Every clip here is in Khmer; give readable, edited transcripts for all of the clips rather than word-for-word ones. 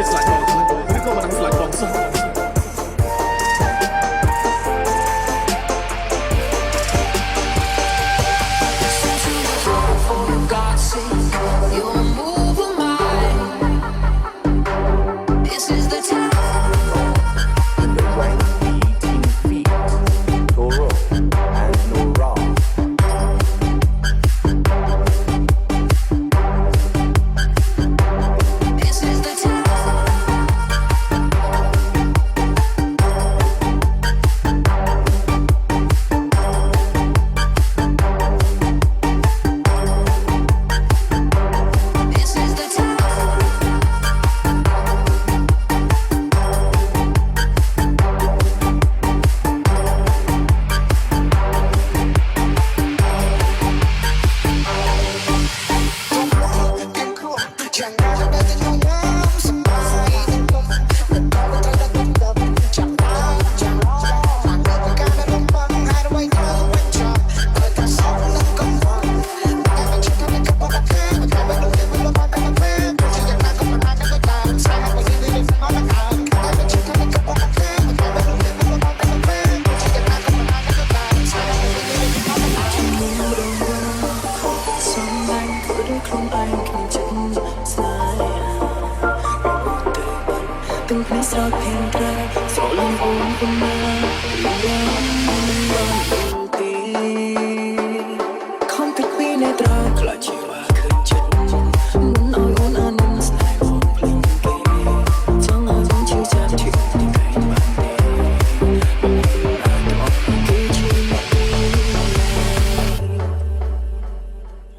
ស្លាកកងឬក៏មិនដឹងស្លាកកងសុំ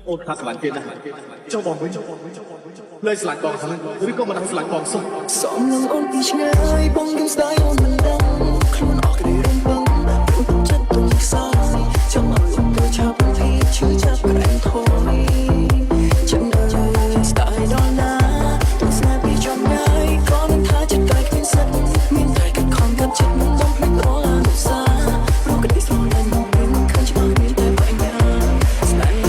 អូនថាស្លាញ់គេណាស់ចុះបងវិញលើស្លាញ់បងហ្នឹងឬក៏មិនដឹងស្លាញ់បងសុំសំនឹងអូនពីឆ្ងាយបងយំស្ដាយអូនមិនដឹងខ្លួនអស់គ្នារំពឹងព្រោះចិត្តទុំខ្សោយចង់ឲ្យអូនទៅឆាប់ពីឈឺចាប់ក្រែងធំចិត្តនៅស្ដាយដល់ណាទុំស្នេហ៍ពីចំណាយក៏នឹងថាចិត្តកាយគ្មានសិនមានតែកាត់ខំកាត់ចិត្តមិនបងភ្លេចរាល់អនុស្សាវរីយ៍ព្រោះក្តីស្រឡាញ់បងមានឃើញច្បាស់មានតែបញ្ញាស្នេហ៍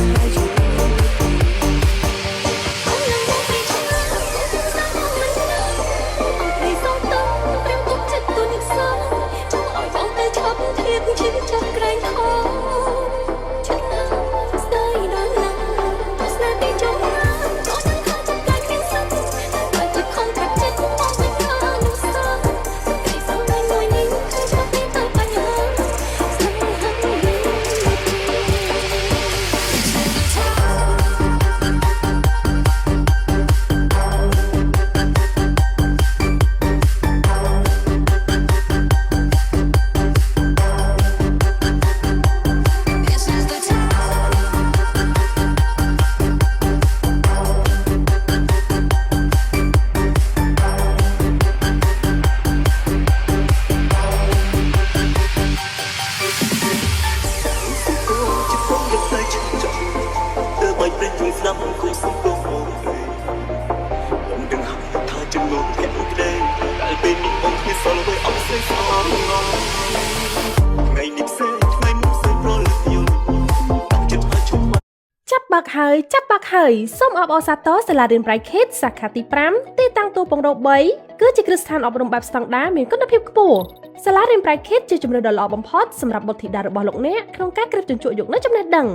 ហើយយល់ចាប់បាក់ហើយសូមអបអរសាទរសាលារៀន Bright Kids សាខាទី5ទីតាំងទូពងរោ3គឺជាគ្រឹះស្ថានអប់រំបែបស្តង់ដារមានគុណភាពខ្ពស់សាលារៀន Bright Kids ជាជម្រើសដ៏ល្អបំផុតសម្រាប់បុត្រធីតារបស់លោកអ្នកក្នុងការក្រេបជញ្ជក់យកនូវចំណេះដឹង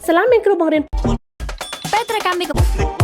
សាលាមានគ្រូបង្រៀនពេទ្យកម្មវិធី